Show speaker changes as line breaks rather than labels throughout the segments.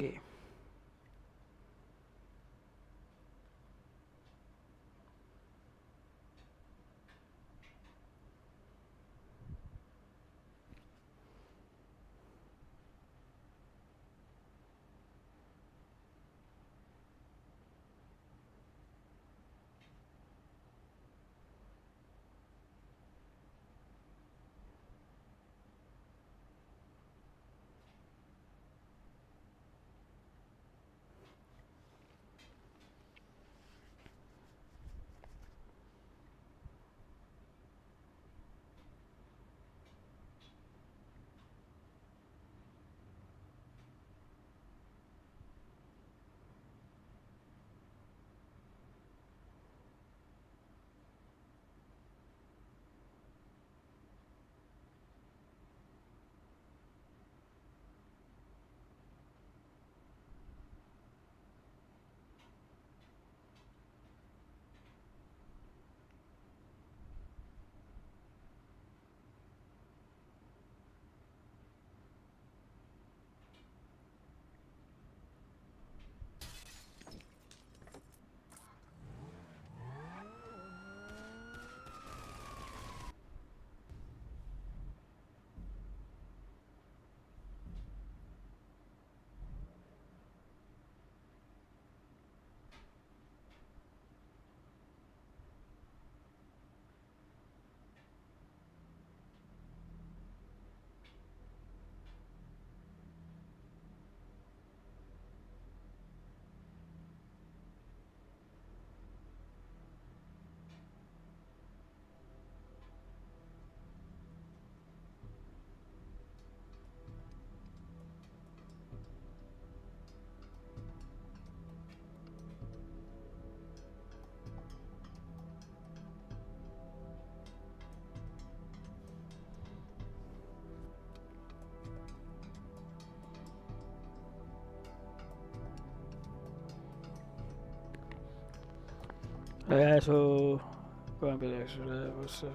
Okey. So kau ambil sudah besar.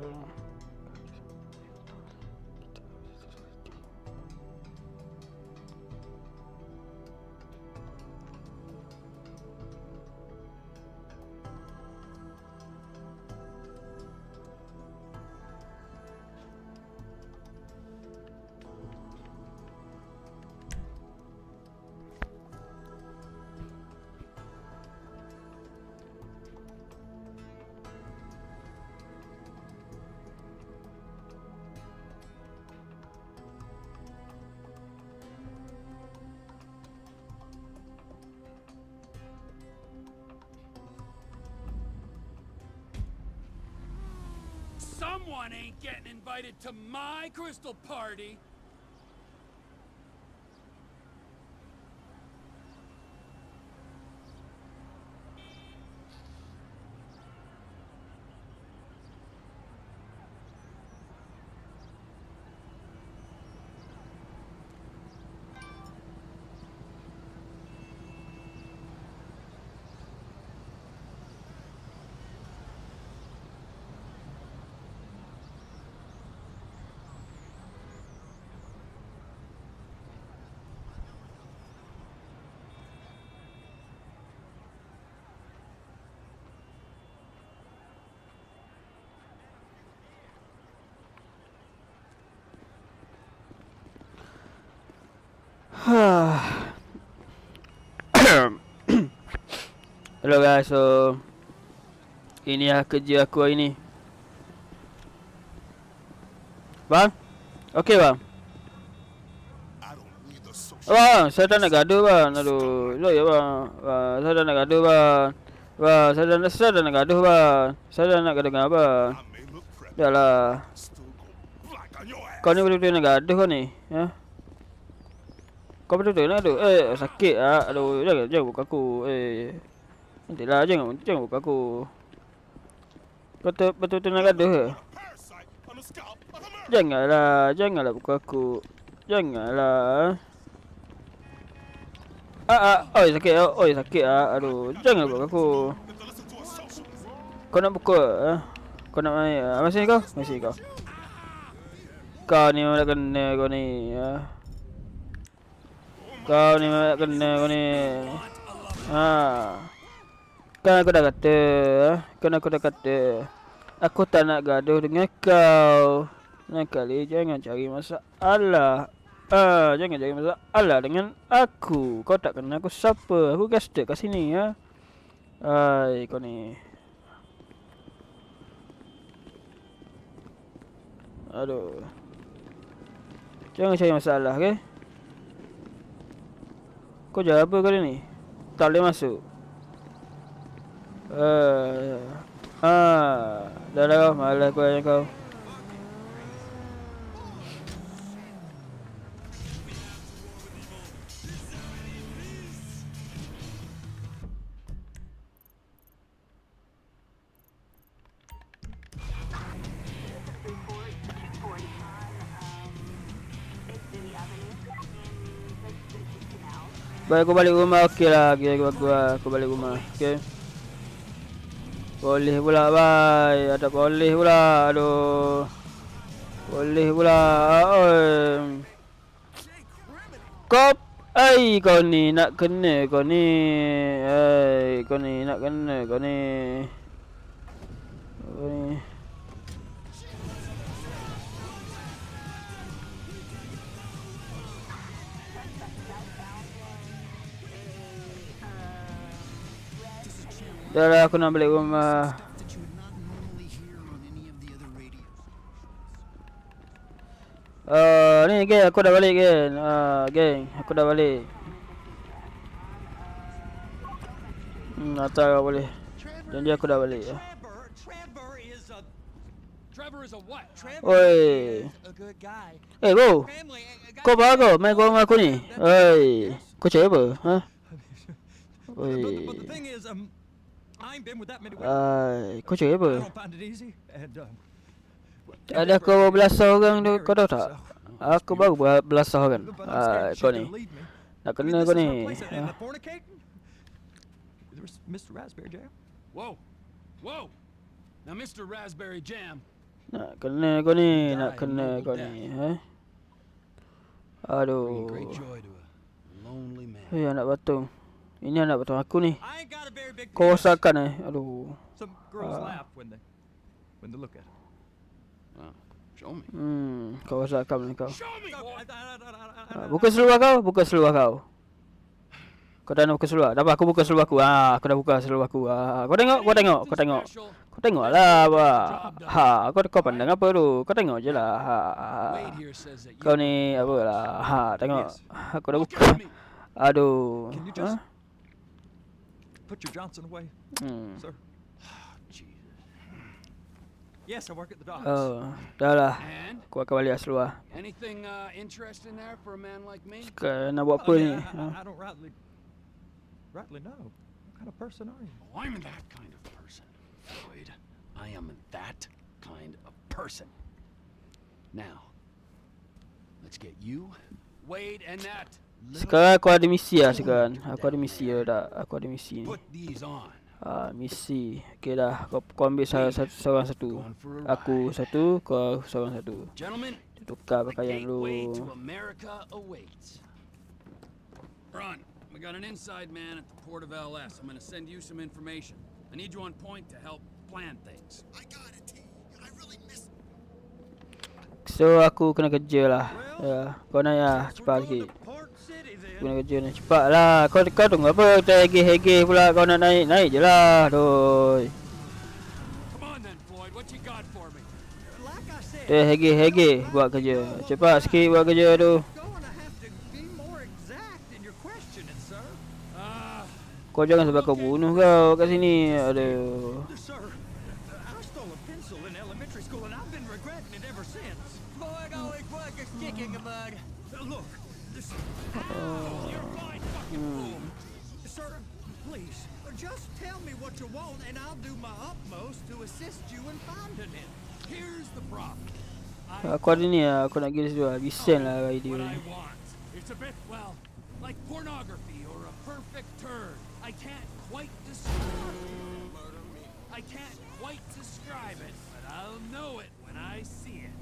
Someone ain't getting invited to my crystal party. Hello guys, so ini kerja aku hari ni. Bang? Okey bang? Bang, saya dah nak gaduh bang. Aduh, elok ya bang. Bang, saya dah nak gaduh bang. Bang, saya dah nak gaduh bang. Saya dah nak gaduh dengan abang. Dah lah. Kau ni betul-betul nak gaduh kau ni? Ha? Kau betul-betul nak gaduh? Sakit ah. Aduh, jangan buka aku. Nantilah, jangan buka aku. Kau betul-betul nak gaduh ke? Janganlah buka aku. Janganlah. Oi sakit aduh, jangan buka aku. Kau nak buka? Kau nak main? Masih kau? Kau ni mana kena kau ni? Kau ni memang kena kau ni. Ha. Kan aku dah kata, kan aku dah kata. Aku tak nak gaduh dengan kau. Lain kali jangan cari masalah. Jangan cari masalah dengan aku. Kau tak kenal aku siapa. Aku guested kat sini ya. Kau ni. Aduh. Jangan cari masalah, okey? Kau jawab apa kali ni? Tak boleh masuk. Dah kau, malas aku ayah kau. Baik, aku balik rumah, okey lah. Okay, aku balik rumah, okey. Boleh pula, bye. Ada boleh pula, aduh. Boleh pula, oi. Kau ni nak kena kau ni. Kau ni nak kena kau ni. Kau ni. Dah lah, aku nak balik rumah. Ni geng, aku dah balik geng. Geng, aku dah balik. Tak boleh. Janji aku dah balik ya. Oi. Bro. Kau baru main gua dengan aku ni. Oi. Kau cakap apa? Ha? Oi. Kau cakap apa? Ada kau belasah orang tu, kau tahu tak? Aku baru belasah orang. Kau ni. Nak kena kau ni.
Mr. Raspberry Jam? Whoa. Now Mr. Raspberry Jam.
Nak kena kau ni, nak kena kau ni, Aduh. Anak batung. Ini anak batung aku ni. Kau rasakan aduh.
Some girls laugh when they look at it. Show me.
Kau rasakan kau. Buka seluar kau. Kau dah nak buka seluar. Dah aku buka seluar aku. Aku dah buka seluar aku. Kau tengok. Kau tengoklah apa. Kau pandang apa tu? Kau tengok je lah. Kau ni apalah. Tengok. Aku dah buka. Aduh.
Put your Johnson away, sir. Yes, I work at the docks.
Dah lah. Aku akan balik seluar.
Anything interesting there for a man like me?
Sekarang nak buat apa ni?
I don't rightly know. What kind of person are you? Oh, I'm that kind of person, Floyd. I am that kind of person. Now, let's get you, Wade, and that.
Sekarang aku ada misi lah sekarang. Aku ada misi ni.
Put these on.
Misi. Okey dah. Kau ambil seorang satu. Aku satu, kau seorang satu. Tukar pakaian dulu.
Run. We got an inside man at the port of LS. I'm going to send you some information. I need you on point to help plan things. I got it, T. I really missed.
So aku kena kerja lah. Kau nak cepat sikit. Kena kerja ni cepat lah. Kau tunggu apa? Kita hege pula. Kau nak naik je lah. Doi. Hege buat kerja. Cepat sikit buat kerja tu. Kau jangan sebab kau bunuh kau kat sini. Aduh.
Sir, please, just tell me what you want and I'll do my utmost to assist you in finding it.
Here's the problem.
Aku ada ni lah. Aku nak pergi situ lah. Bising lah idea ni.
It's a bit, well, like pornography or a perfect turd. I can't quite describe it, but I'll know it when I see it.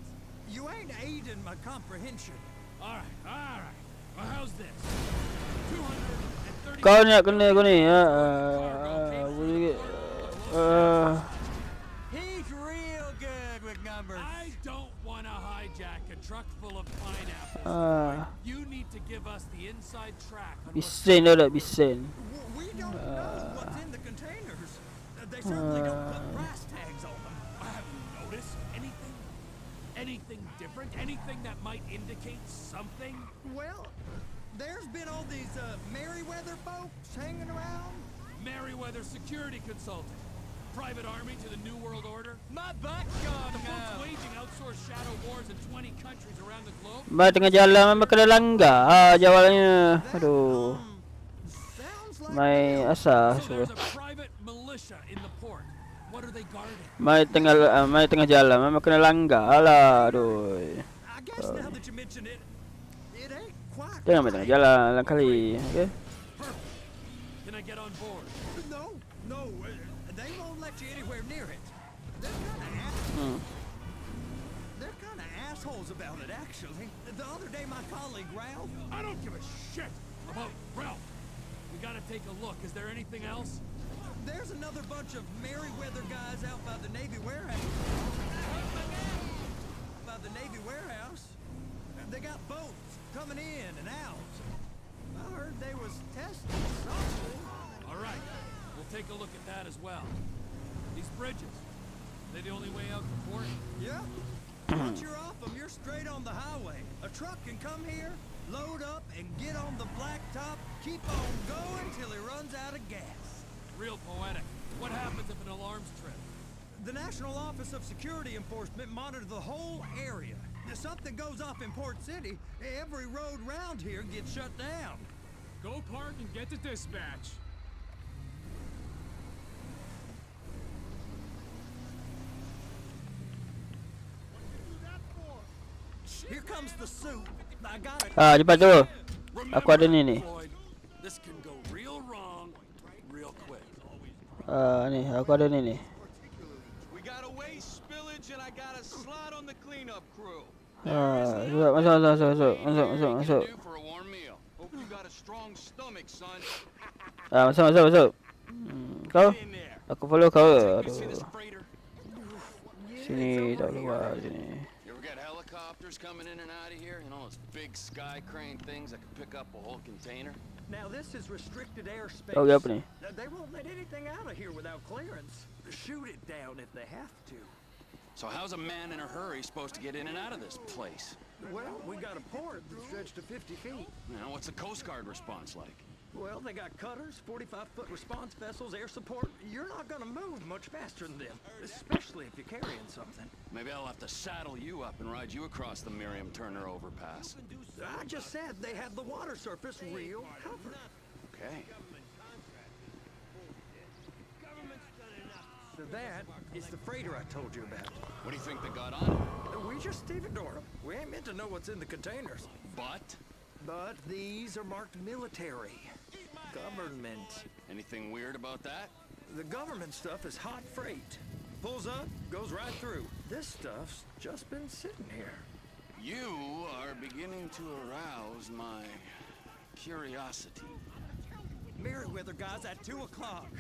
You ain't aiding my comprehension.
All right. Well, how's this?
Kau nak kena kau ni ya.
He's real good with numbers.
I don't want to hijack a truck full of pineapples. You need to give us the inside track on what's
Bisen dah tak bisen.
We don't know what's in the containers. They certainly don't put price tags on them.
Have you noticed anything different? Anything that might indicate something?
Well, there's been all these Merryweather folks hanging around.
Merryweather Security Consulting. Private army to the New World Order.
My butt's gone
The folks
now.
waging outsourced shadow wars in 20 countries around the globe.
Mai tengah jalan memang kena langgar. Jawabnya. Aduh.
Sounds like
Mai asal
So
so.
there's a private militia in the port. What are they guarding?
Mai tengah jalan memang kena langgar lah. Aduh.
I guess now that you mention it, it ain't quite.
Jangan mai tengah jalan lain kali. Okey.
Perfect. Can I get on board?
No, they won't let you anywhere near it. They're kind of assholes about it, actually. The other day, my colleague Ralph.
I don't give a shit about Ralph. We gotta take a look. Is there anything else?
There's another bunch of Merryweather guys out by the Navy warehouse. They got boats coming in and out. I heard they was testing something.
All right. We'll take a look at that as well. These bridges. They the only way out to port?
Yeah. Once you're off them, you're straight on the highway. A truck can come here, load up, and get on the blacktop, keep on going till he runs out of gas.
Real poetic. What happens if an alarm's tripped?
The National Office of Security Enforcement monitors the whole area. If something goes off in Port City, every road round here gets shut down.
Go park and get to dispatch.
Here comes the suit. I got it.
Cepat tu. Aku ada
Remember,
ni.
Floyd, this can go real wrong, real quick.
Ni aku ada ni.
We got a waste spillage and I got a slot on the cleanup crew.
Masuk.
Do for a warm meal. Hope you got a strong stomach, son.
Masuk. Kau?
In there.
Aku follow kau.
You see this
Aduh.
freighter?
Sini tak keluar sini.
You ever get helicopters coming in and out of here? You know those big sky crane things that can pick up a whole container?
Now this is restricted airspace.
Kau apa ni?
They won't let anything out of here without clearance. Shoot it down if they have to.
So how's a man in a hurry supposed to get in and out of this place?
Well, we got a port that stretched to 50 feet.
You know, what's the Coast Guard response like?
Well, they got cutters, 45-foot response vessels, air support. You're not gonna move much faster than them, especially if you're carrying something.
Maybe I'll have to saddle you up and ride you across the Miriam Turner overpass.
I just said they have the water surface real covered.
Okay.
So that is the freighter I told you about.
What do you think they got on it?
We just stevedore them. We ain't meant to know what's in the containers. But these are marked military. Government.
Anything weird about that?
The government stuff is hot freight. Pulls up, goes right through. This stuff's just been sitting here.
You are beginning to arouse my curiosity.
Merryweather guys at 2 o'clock.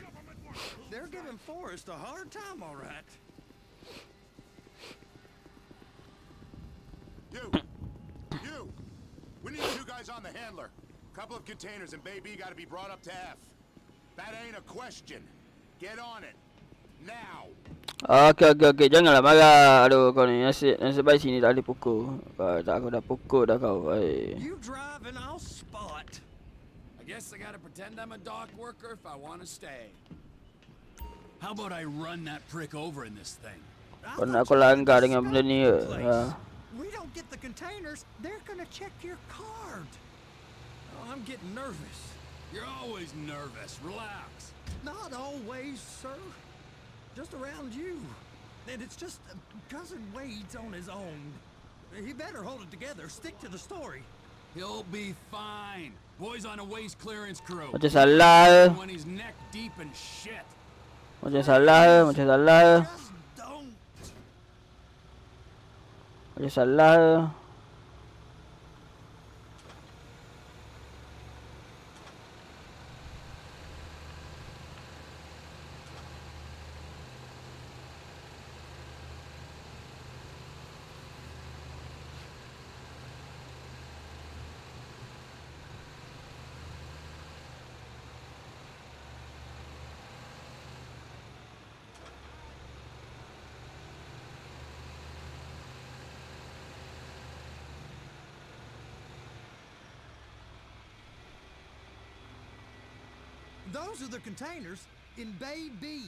They're giving Forrest a hard time, all right.
You! We need 2 guys on the handler. Couple of containers and Baby gotta be brought up to F. That ain't a question. Get on it. Now!
Okey. Janganlah marah. Aduh kau ni. Nasib baik sini tak boleh pukul. Aku dah pukul dah kau.
You drive and I'll spot.
I guess I gotta pretend I'm a dock worker if I want to stay. How about I run that prick over in this thing?
Kau nak aku langgar dengan benda ni ke?
We don't get the containers, they're gonna check your card. Oh, I'm getting nervous.
You're always nervous. Relax.
Not always, sir. Just around you. And it's just Cousin Wade's on his own. He better hold it together. Stick to the story.
He'll be fine. Boy's on a waste clearance crew.
Macam salah.
When he's neck deep in shit.
Macam salah.
Just don't.
Macam salah.
Those are the containers in Bay B.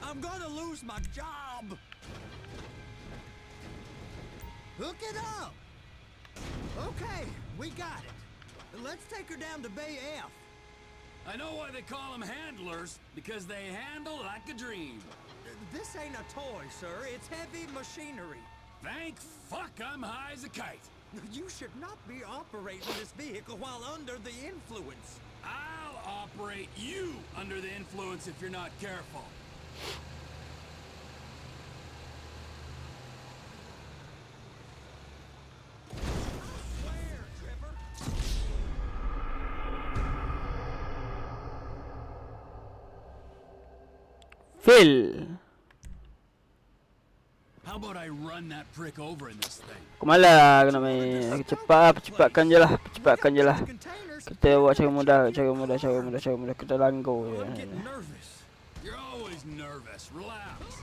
I'm gonna lose my job. Hook it up. Okay, we got it. Let's take her down to Bay F.
I know why they call them handlers, because they handle like a dream.
This ain't a toy, sir. It's heavy machinery.
Thank fuck I'm high as a kite.
You should not be operating this vehicle while under the influence.
I'll operate you under the influence if you're not careful.
Where, Trevor?
Fail.
How about I run that prick over in this thing?
Aku malas kena main. Aku cepatkan je lah. Cepatkan je lah. Kita buat cara mudah. Kita langgar je.
I'm getting nervous. You're always nervous. Relax.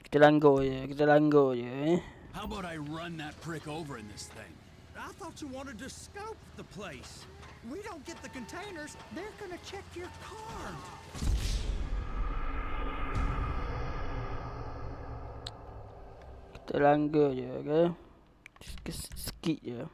Kita langgar je.
How about I run that prick over in this thing?
I thought you wanted to scope the place. We don't get the containers, they're gonna check your card.
Kita langgar je, okay? Sikit je.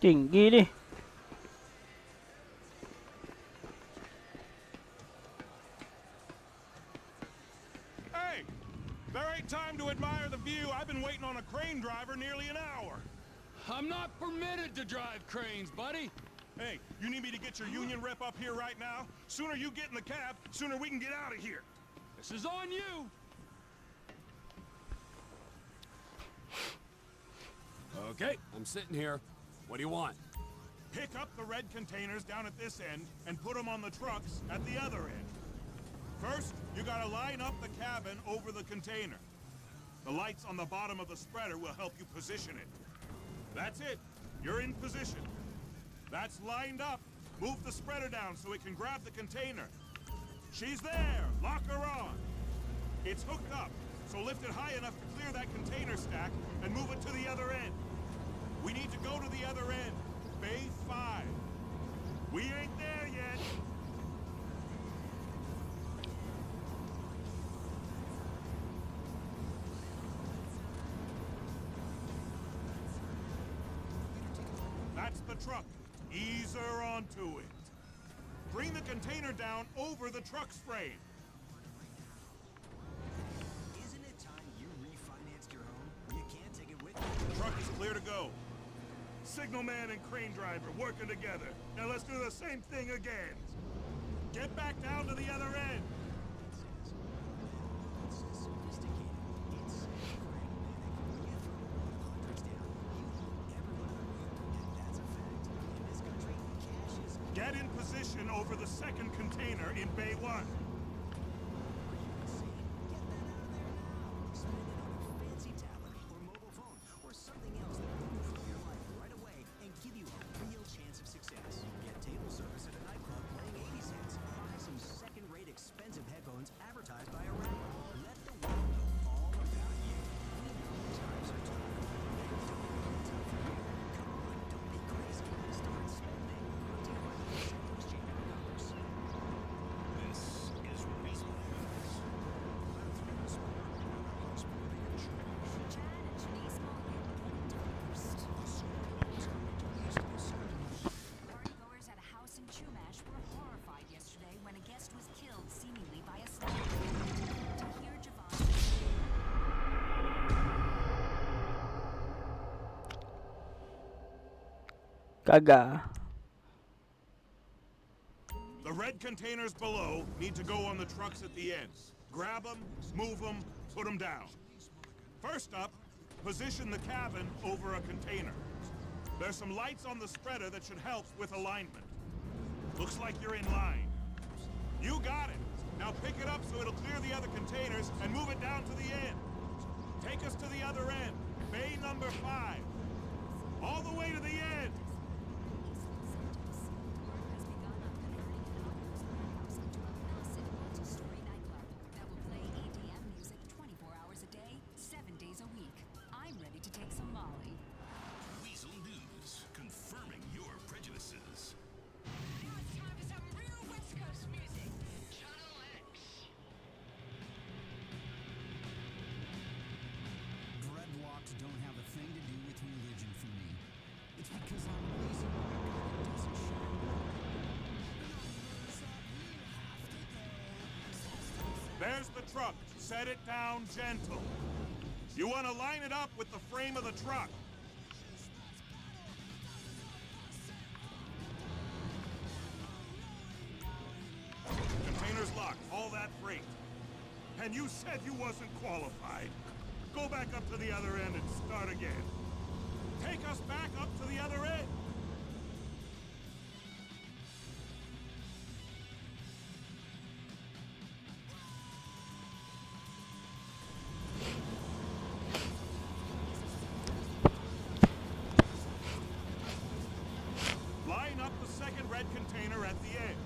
Tinggi ni.
Hey, there ain't time to admire the view. I've been waiting on a crane driver nearly an hour.
I'm not permitted to drive cranes, buddy.
Hey, you need me to get your union rep up here right now? Sooner you get in the cab, sooner we can get out of here.
This is on you. Okay, I'm sitting here. What do you want?
Pick up the red containers down at this end and put them on the trucks at the other end. First, you gotta line up the cabin over the container. The lights on the bottom of the spreader will help you position it. That's it. You're in position. That's lined up. Move the spreader down so it can grab the container. She's there. Lock her on. It's hooked up, so lift it high enough to clear that container stack and move it to the other end. We need to go to the other end. Bay 5. We ain't there yet. That's the truck. Ease her onto it. Bring the container down over the truck's frame.
Isn't it time you refinanced your home? You can't take it with you.
The truck is clear to go. Signalman and crane driver working together. Now let's do the same thing again. Get back down to the other end. Get in position over the second container in Bay 1.
Kagak.
The red containers below need to go on the trucks at the end. Grab them, move them, put them down. First up, position the cabin over a container. There's some lights on the spreader that should help with alignment. Looks like you're in line. You got it. Now pick it up so it'll clear the other containers and move it down to the end. Take us to the other end. Bay number 5. All the way to the end.
Don't have a thing to do with religion for me. It's because I'm lazy when a God doesn't show.
There's the truck. Set it down gentle. You want to line it up with the frame of the truck. Container's locked. All that freight. And you said you wasn't qualified. Go back up to the other end and start again. Take us back up to the other end. Line up the second red container at the end.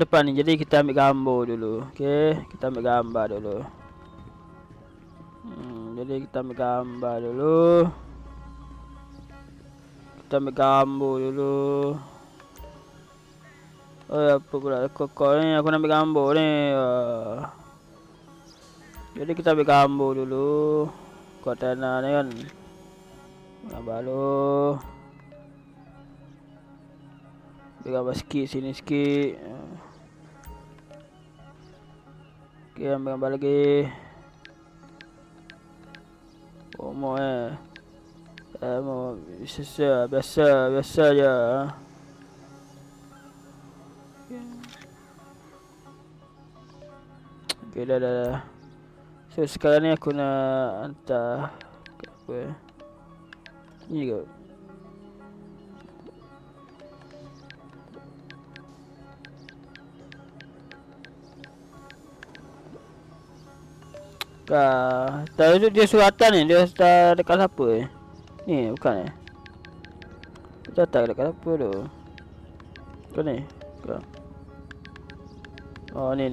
Depan ni, jadi kita ambil gambar dulu. Okey, kita ambil gambar dulu. Jadi kita ambil gambar dulu. Kita ambil gambar dulu. Oh, apa pula kokok ni, aku nak ambil gambar ni. Jadi kita ambil gambar dulu. Kau tanah ni kan. Gambar dulu. Ambil gambar sikit sini sikit. Okay, ambil gambar lagi. Mau biasa je. Okay, dah. So sekarang ni aku nak hantar apa? Ni ke? Tadi dia suratan ni, dia dekat siapa ni? Ni bukan eh? Dia tak dekat siapa tu? Bukan ni? Bukan. Oh ni.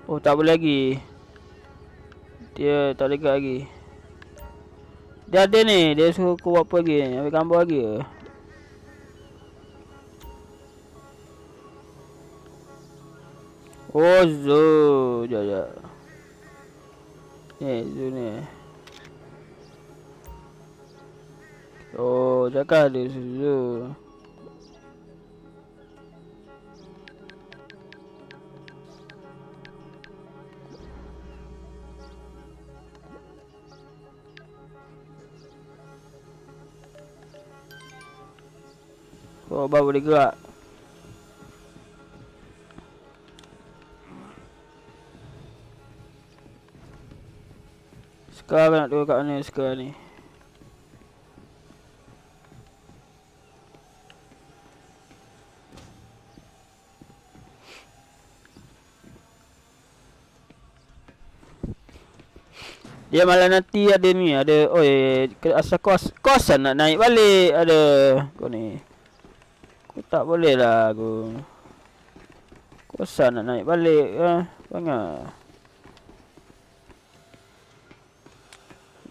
Oh, tak boleh lagi. Dia tak dekat lagi. Dia ada ni, dia suruh aku buat apa lagi ni? Ambil gambar lagi ke? Oh, zoom. Sekejap. Ni, zoom ni. Oh, cakap ada zoom. Oh, baru boleh gerak. Sekarang nak turun kat mana sekarang ni? Dia malah nanti ada ni, ada oi asal kosan nak naik balik ada. Kau ni. Aku tak boleh lah aku. Kosan nak naik balik banyak.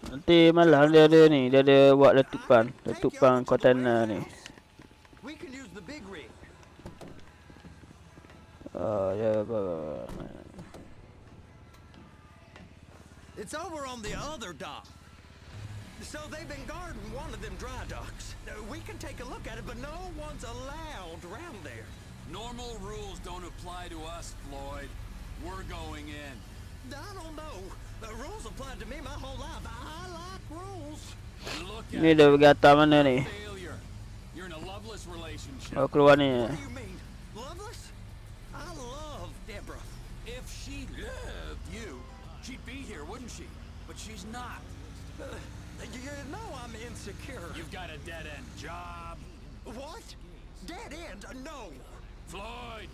Nanti malah dia ada ni, dia ada buat letupan kontainer ni.
We can use the big rig.
Oh, ya
It's over on the other dock. So they've been guarding one of them dry docks. We can take a look at it, but no one's allowed around there.
Normal rules don't apply to us, Floyd. We're going in.
I don't know. The rules applied to me my whole life. I like rules.
And look
Ni
at
dia pergi atas mana ni?
failure. You're in a loveless relationship.
Oh, keluar ni.
What do you mean? Loveless? I love Deborah.
If she loved you, she'd be here, wouldn't she? But she's not.
You know I'm insecure.
You've got a dead-end job.
What? Dead end? No.
Floyd,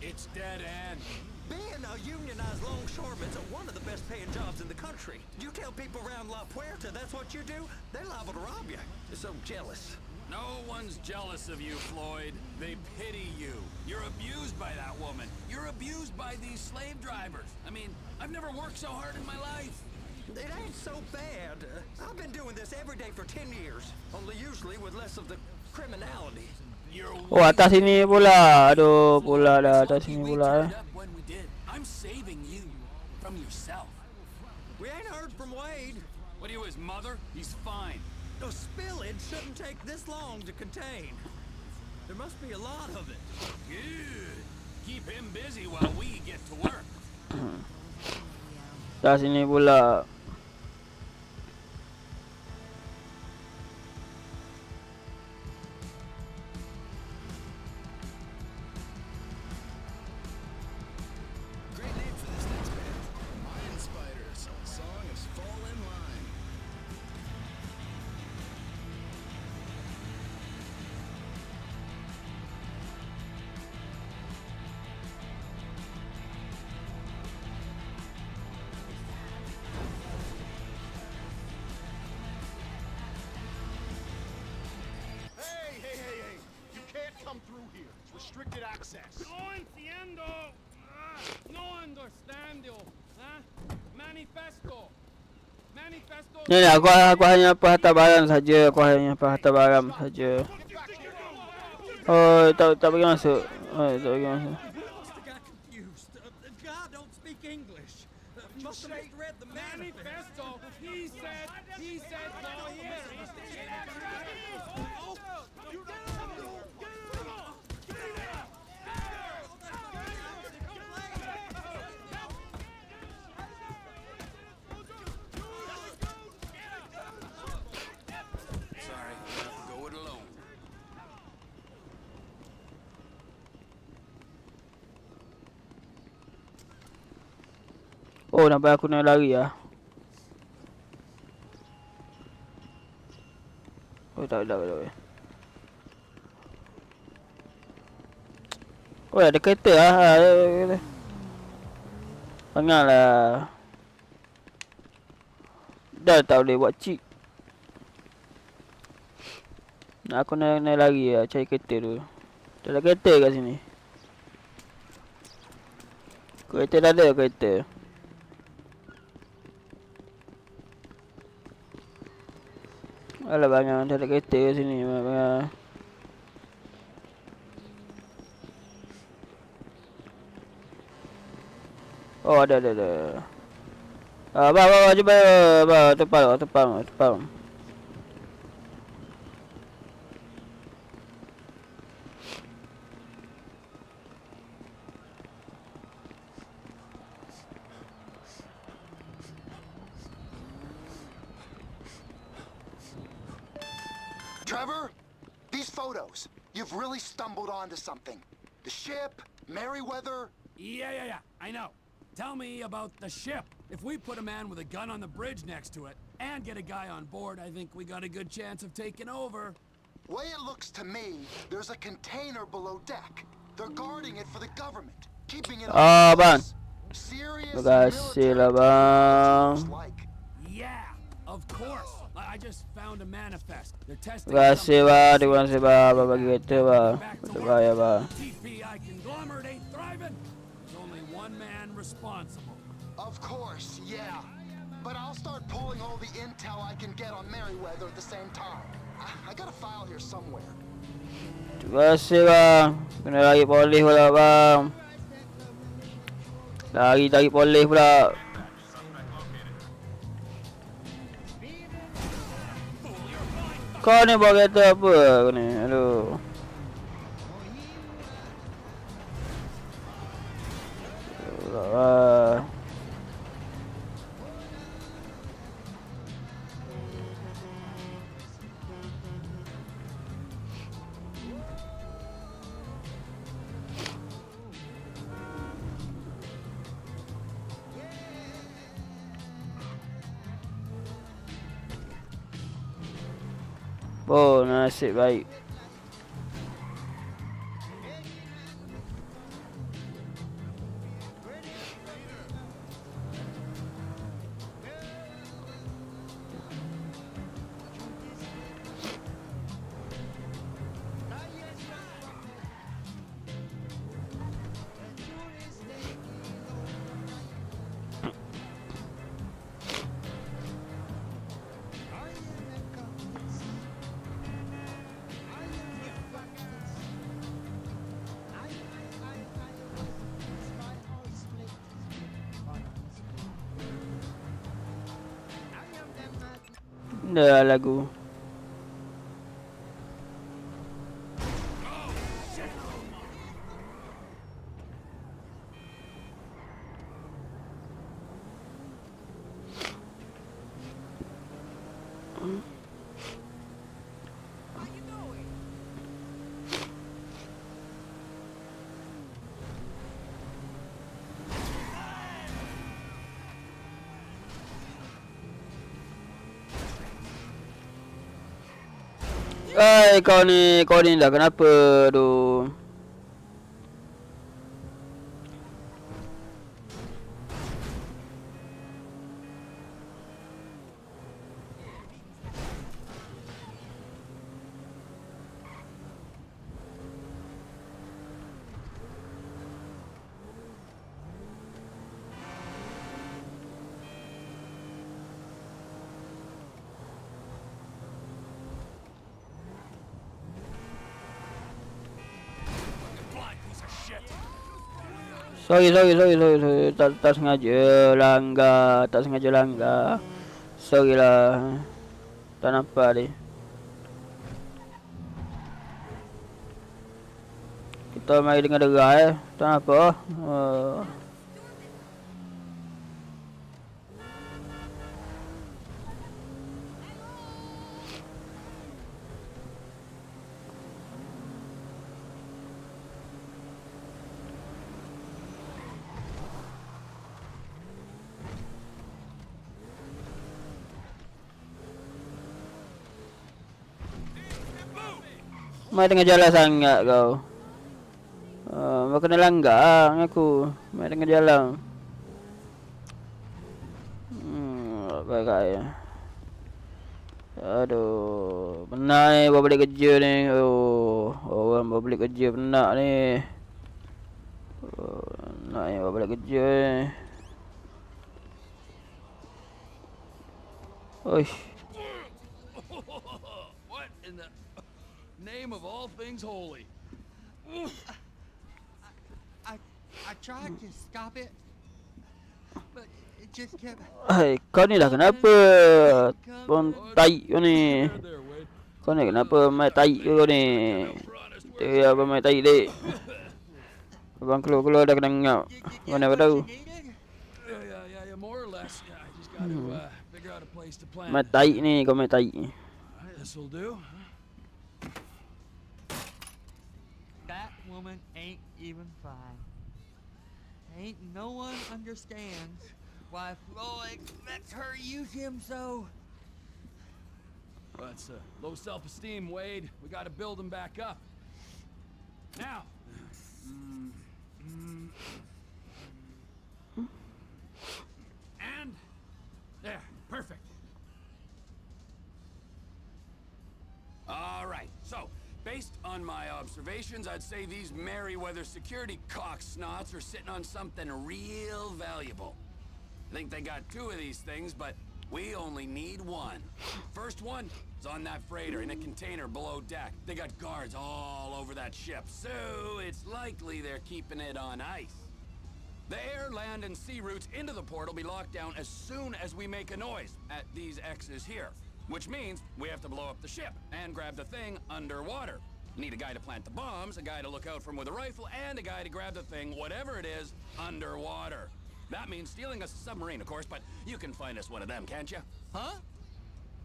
it's dead end.
Being a unionized longshoreman's one of the best paying jobs in the country. You tell people around La Puerta that's what you do, they're liable to rob you. They're so jealous.
No one's jealous of you, Floyd. They pity you. You're abused by that woman. You're abused by these slave drivers. I mean, I've never worked so hard in my life.
It ain't so bad. I've been doing this every day for 10 years, only usually with less of the criminality.
You're
Oh, atas sini pula. Aduh, pula dah atas sini
we
pula.
turned up when we did. I'm saving you from yourself.
We ain't heard from Wade.
What are you, his mother? He's fine.
The spillage shouldn't take this long to contain. There must be a lot of it.
Good. Keep him busy while we get to work.
Atas sini pula.
Great name for this next band. Mind Spiders. Song is Fall in Line.
Hey! You can't come through here. It's restricted access.
No entiendo. No understand you. Huh? Manifesto. Manifesto.
Ni aku hanya hantar barang saja. Aku hanya hantar barang saja. Oh, tak bagi masuk. Oh, tak bagi masuk.
Must have got confused. The guy don't speak English. Must have misread the manifesto.
Manifesto. He said go here.
Sorry, I'll have to go it alone.
Oh, nampak aku nak lari lah. Oh, tak. Oh, ada kereta lah. Janganlah. Dah tak boleh buat cheat. Aku nak lari lah, cari kereta dulu. Tak ada kereta kat sini. Kereta dah ada kereta. Alah banyak tak ada kereta kat sini. Banyak. Oh, ada. Bawa cuba. Bawa tepat.
Trevor, these photos.
you've really stumbled onto something. The ship, Merryweather.
Yeah, I know. Tell me about the ship. If we put a man with a gun on the bridge next to it and get a guy on board, I think we got a good chance of taking over.
Way it looks to me, there's a container below deck. They're guarding it for the government, keeping it
Ah,
on
bang.
course. Serious
Makasih
military
lah, bang.
looks like.
Yeah, of course. I just found a manifest. They're testing
Terima kasih
something.
bang, terima kasih bang, bagi kita bang.
Back to
Betul ya
work.
bang.
TPI conglomerate ain't thriving. There's only one man responsible.
Of course, yeah. But I'll start pulling all the intel I can get on Merryweather at the same time. I got a file here somewhere.
Terima kasih bang. Kena lari polis pula bang. Lari tarik polis pula. Kau ni bawa kereta apa kau ni? Aduh. Alah. Oh, nasib baik. Dah lagu. Kau ni dah kenapa? Aduh. Sorry. Tak sengaja langgar. Sorry lah. Tak nampak ni. Kita mari dengan derai. Tak apa. Mai tengah jalan sangat kau. Mau kena langgar aku. Mai tengah jalan. Bagai. Aduh, benar ni bawa balik kerja ni. Oh, orang bawa balik kerja benar ni. Nak ni bawa balik kerja ni. Oish.
What in the name of all things holy?
I tried to stop it, but it just kept.
Hai, kau ni dah kenapa? Pon tai kau ni. Kau ni kenapa mai tai kau ni? Dia apa mai tai dik? Abang keluar dah kena ngap. Mana kau tahu?
Yeah, more or less. Yeah, I just got to figure out a place to plant.
Mai tai ni, kau mai tai.
This'll do.
ain't even fine. Ain't no one understands why Floyd lets her use him so.
Well, it's low self-esteem, Wade. We gotta build him back up. Now. And there, perfect. All right, so based on my observations, I'd say these Merryweather security cocksnots are sitting on something real valuable. I think they got 2 of these things, but we only need 1. First one is on that freighter in a container below deck. They got guards all over that ship, so it's likely they're keeping it on ice. The air, land, and sea routes into the port will be locked down as soon as we make a noise at these X's here. Which means we have to blow up the ship and grab the thing underwater. Need a guy to plant the bombs, a guy to look out for him with a rifle, and a guy to grab the thing, whatever it is, underwater. That means stealing us a submarine, of course, but you can find us one of them, can't you?
Huh?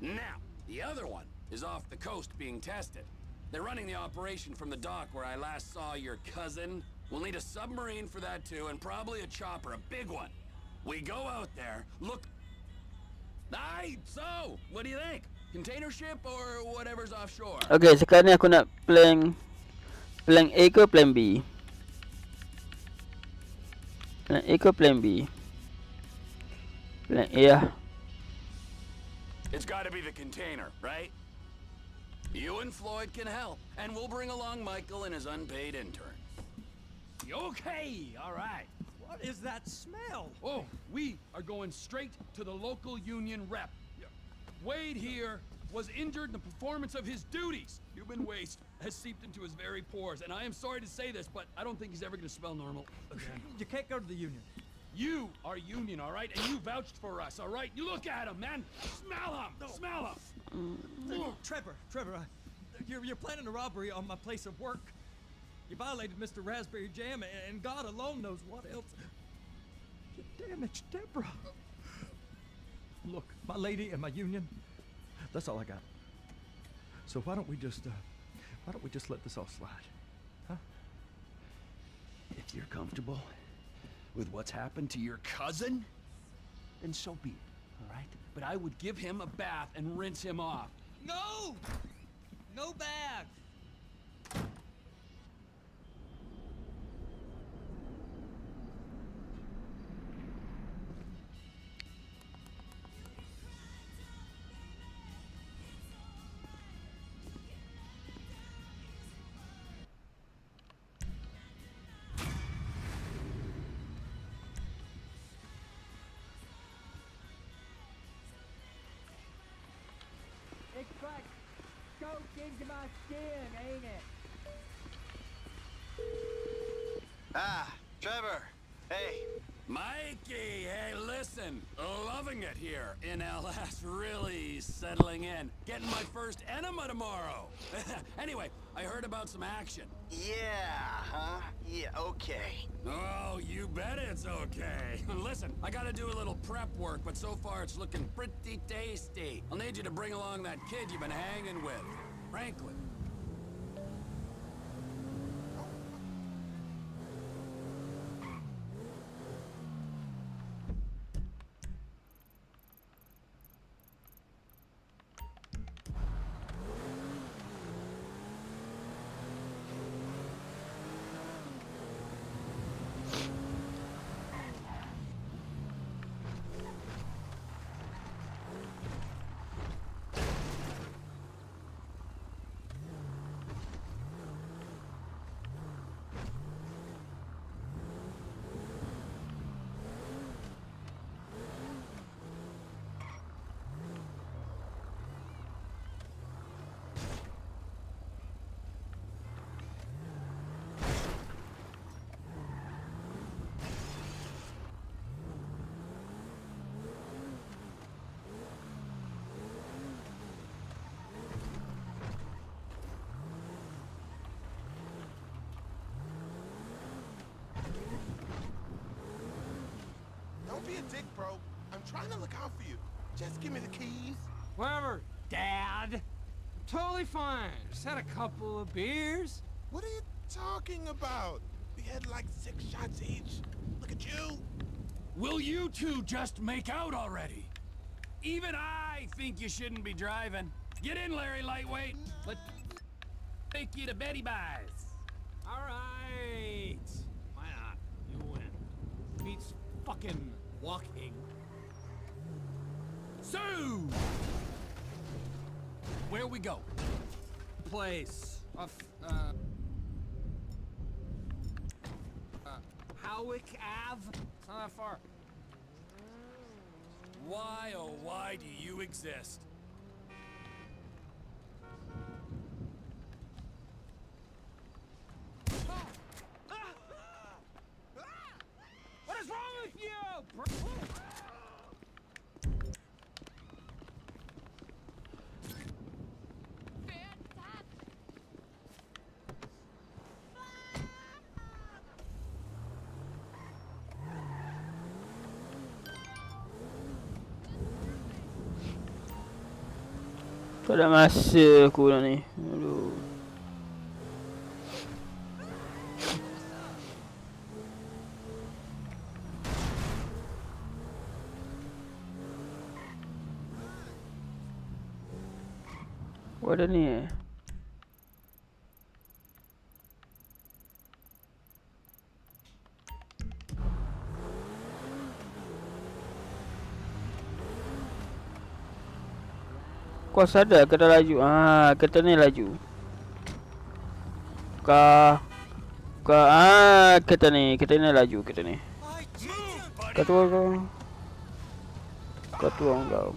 Now, the other one is off the coast being tested. They're running the operation from the dock where I last saw your cousin. We'll need a submarine for that too, and probably a chopper, a big one. We go out there, look... Aye, so, what do you think? Container ship or whatever's offshore?
Okay, sekarang ni aku nak plan A ke plan B? Plan A ke plan B? Plan A lah.
It's gotta be the container, right? You and Floyd can help, and we'll bring along Michael and his unpaid intern.
Okay, all right.
What is that smell?
Oh, we are going straight to the local union rep. Wade here was injured in the performance of his duties. Human waste has seeped into his very pores, and I am sorry to say this, but I don't think he's ever going to smell normal again.
You can't go to the union.
You are union, all right? And you vouched for us, all right? You look at him, man. Smell him.
No.
Smell him.
Trevor, you're planning a robbery on my place of work. You violated Mr. Raspberry Jam, and God alone knows what else. You damaged Deborah. Look, my lady and my union, that's all I got. So why don't we just let this all slide, huh?
If you're comfortable with what's happened to your cousin, then so be it, all right?
But I would give him a bath and rinse him off.
No! No bag!
It's like soaked into my skin, ain't it?
Ah, Trevor. Hey.
Mikey, hey, listen. Loving it here in LS, really settling in. Getting my first enema tomorrow. Anyway, I heard about some action.
Yeah, huh? Yeah, okay.
Oh, you bet it's okay. Listen, I gotta do a little prep work, but so far it's looking pretty tasty. I'll need you to bring along that kid you've been hanging with, Franklin.
Don't be a dick, bro. I'm trying to look out for you. Just give me the keys.
Whatever, Dad. I'm totally fine. Just had a couple of beers.
What are you talking about? We had like 6 shots each. Look at you.
Will you two just make out already? Even I think you shouldn't be driving. Get in, Larry Lightweight. Let's take you to Betty Buys.
All right. Why not? You win. Beats fucking walking.
So, where we go?
Place of Howick Ave. It's not that far.
Why, oh why do you exist?
What is wrong with you?
Tak ada masa aku dah ni. Aduh. Oh, ada ni eh. Kau sadar ke dah laju? Kereta ni laju. Kereta ni laju, kereta ni. Kau tua kau. Kau tua kau.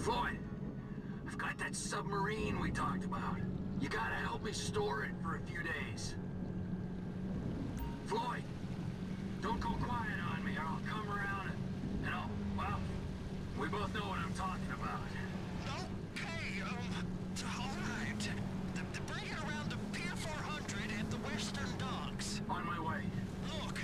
Floyd, I've got that submarine we talked about. You gotta help me store it for a few days. Floyd, don't go quiet on me or I'll come around and I'll, well, we both know what I'm talking about.
Okay, all right. Bring it around to Pier 400 at the Western Docks.
On my way.
Look,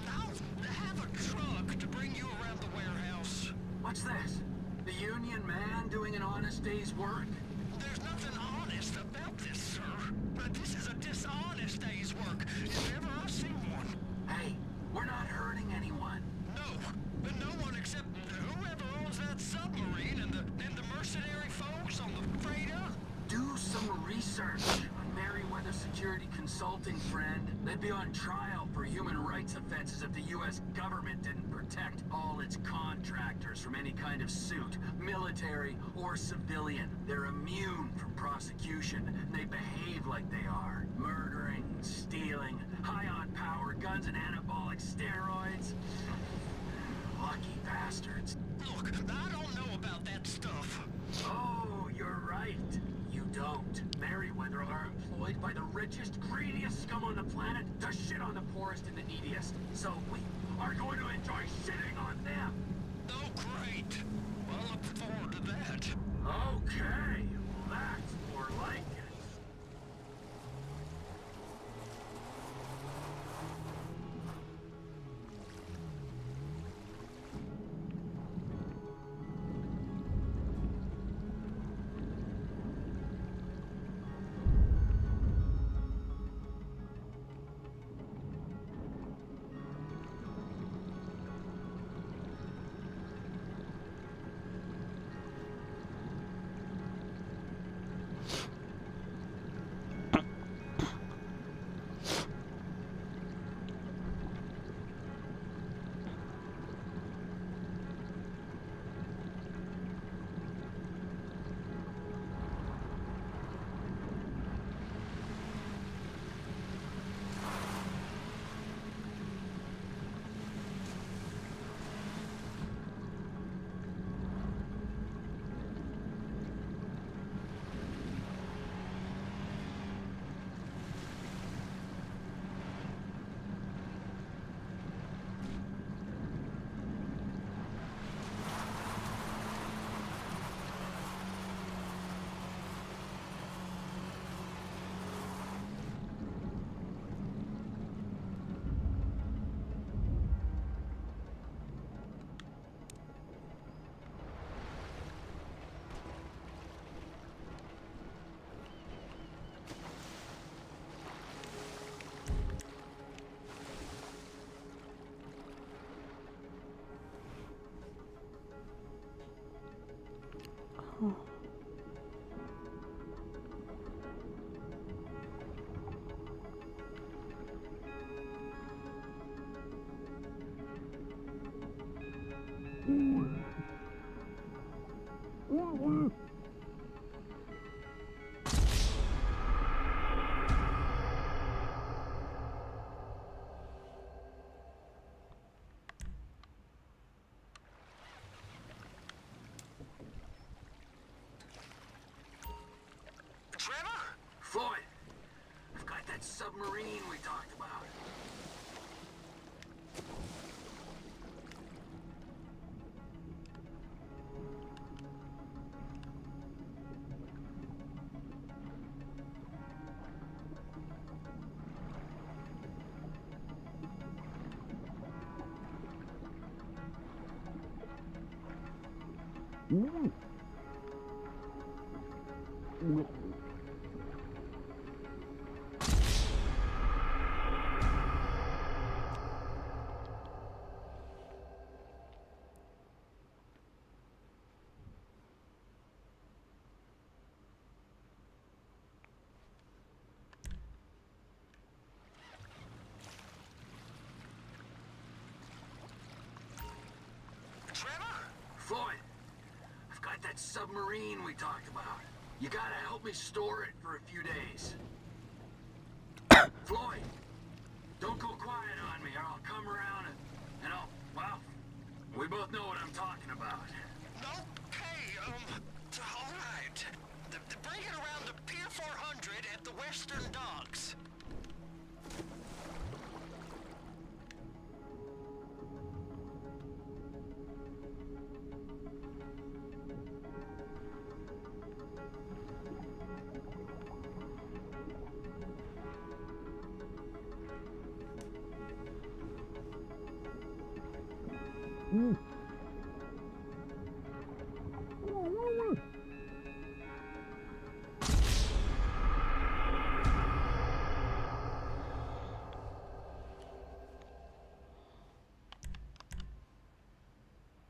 I'll have a truck to bring you around the warehouse.
What's this? The union man doing an honest day's work?
There's nothing honest about this, sir. But this is a dishonest day's work, if ever I've seen one.
Hey, we're not hurting anyone.
No one except whoever owns that submarine and the mercenary folks on the freighter.
Do some research on Merryweather Security Consulting, friend. They'd be on trial for human rights offenses if the U.S. government didn't protect all its contractors from any kind of suit, military or civilian. They're immune from prosecution, and they behave like they are. Murdering, stealing, high on power guns and anabolic steroids. Lucky bastards.
Look, I don't know about that stuff.
Oh, you're right. You don't. Merryweather are employed by the richest, greediest scum on the planet to shit on the poorest and the neediest. So we are going to enjoy shitting on them.
Oh, great. Well, I look forward to that.
Okay, that's more like it.
Trevor?
Floyd, I've got that submarine we talked about.
Trevor?
Floyd, I've got that submarine we talked about. You gotta help me store it for a few days. Floyd, don't go quiet on me or I'll come around and I'll, well, we both know what I'm talking about.
Okay,
Western Docks.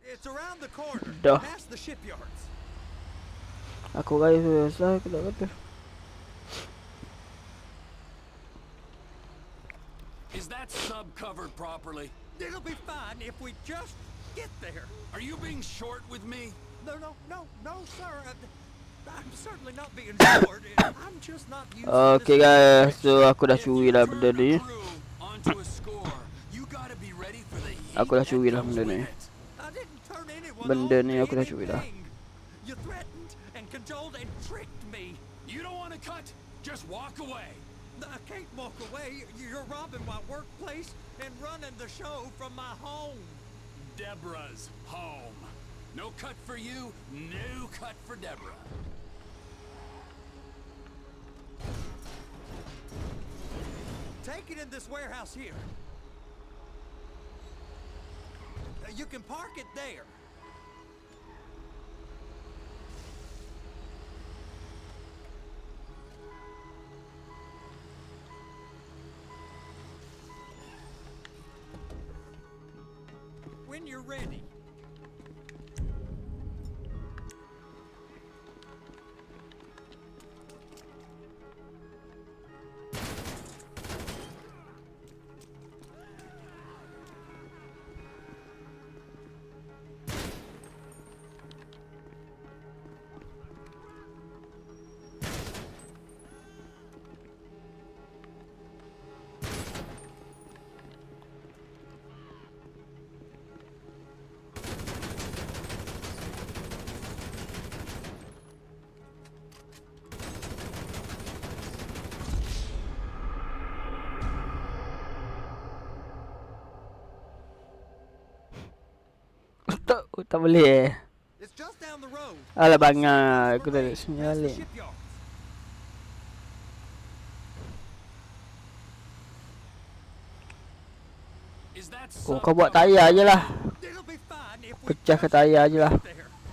It's around the corner,
Duh.
past the shipyards.
Aku raya selesai aku tak kata.
Is that sub covered properly?
It'll be fine if we just get there.
Are you being short with me?
No, sir. I'm certainly not being short. I'm just not used to
Okay
this.
guys, so aku dah curi dah benda ni.
Onto a score, you gotta be ready for the heat
Aku dah
that
curi dah
comes
benda
with
ni.
it.
I didn't turn anyone
Benda
on
ni
to
aku dah curi dah.
anything. You threatened and cajoled and tricked me.
You don't want to cut? Just walk away.
I can't walk away. You're robbing my workplace and running the show from my home.
Deborah's home. No cut for you, no cut for Deborah.
Take it in this warehouse here. You can park it there. When you're ready.
Tak boleh.
It's just down the road.
Alah bangang, aku tak ada sinyal.
Is that
Oh, kau buat tayar je lah. Pecahkan tayar je lah.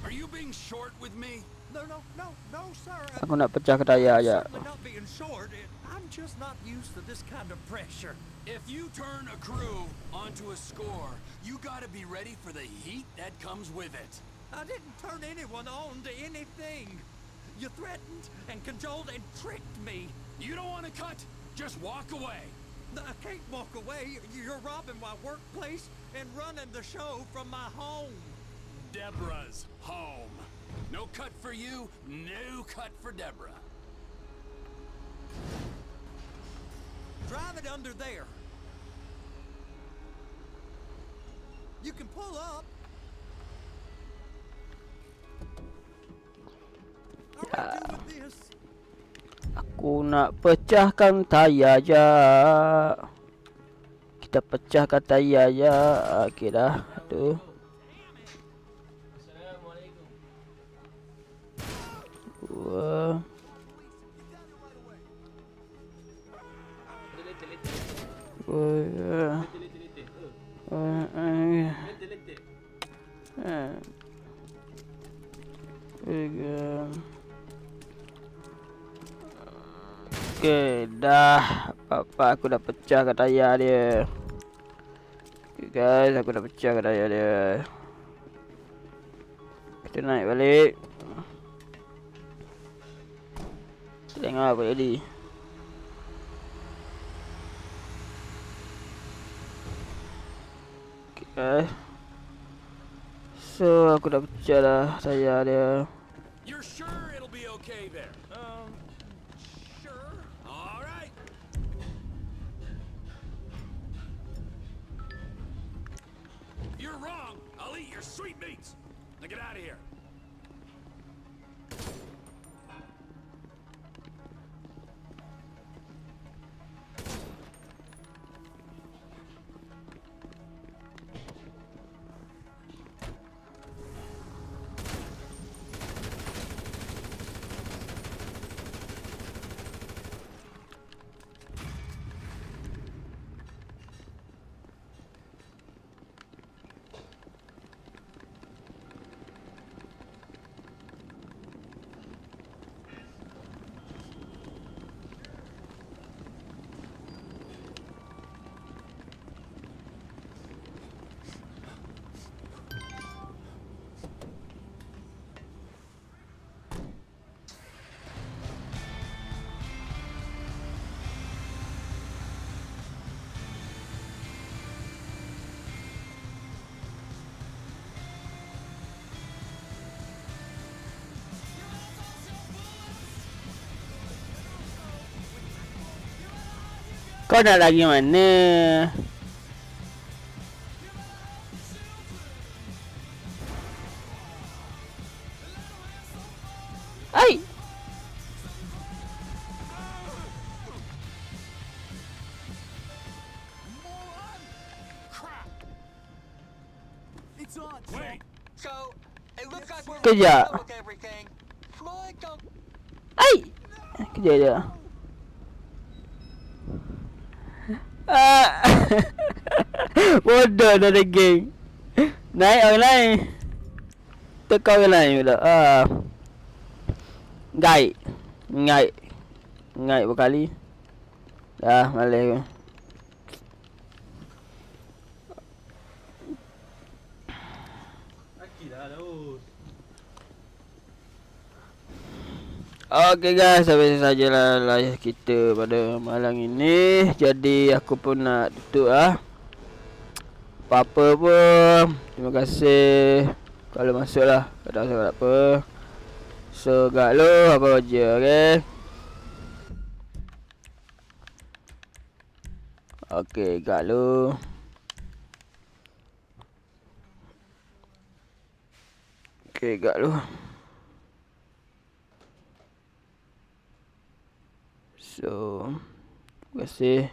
Are you being short with me?
No, sir.
Aku nak pecahkan tayar je.
Not being short. I'm just not used to this kind of pressure.
If you turn a crew onto a score, you gotta be ready for the heat that comes with it.
I didn't turn anyone on to anything. You threatened and cajoled and tricked me.
You don't want to cut? Just walk away.
I can't walk away. You're robbing my workplace and running the show from my home.
Deborah's home. No cut for you, no cut for Deborah.
Drive it under there. You can pull up. All I do with this.
Aku nak pecahkan tayar je. Kita pecahkan tayar je. Okey dah. Tu. Wah. Okay, dah. Apa aku dah pecahkan tayar dia. Okay guys, aku dah pecahkan tayar dia. Kita naik balik. Tengok apa jadi. Okay guys. So, aku dah pecah dah tayar dia.
You're sure it'll be okay there?
Sure.
All right. You're wrong. I'll eat your sweetmeats. Now get out of here.
Kau nak lagi mana? Ai.
It's on.
Wait!
So, it looks like we're
Kejap.
done with everything. Floyd, don't...
Ai. Kejap je. Bodoh dah ada geng. Naik orang lain. Tekau orang lain pula. Gaib. Ngaik berkali. Dah malas aku. Okay guys, sampai sajalah live kita pada malam ini. Jadi aku pun nak tutup lah. Apa-apa pun, terima kasih kalau masuk lah. Tak ada apa. So gak lo apa aja, okay? Okay, gak lo. Okay, gak lo. So, terima kasih.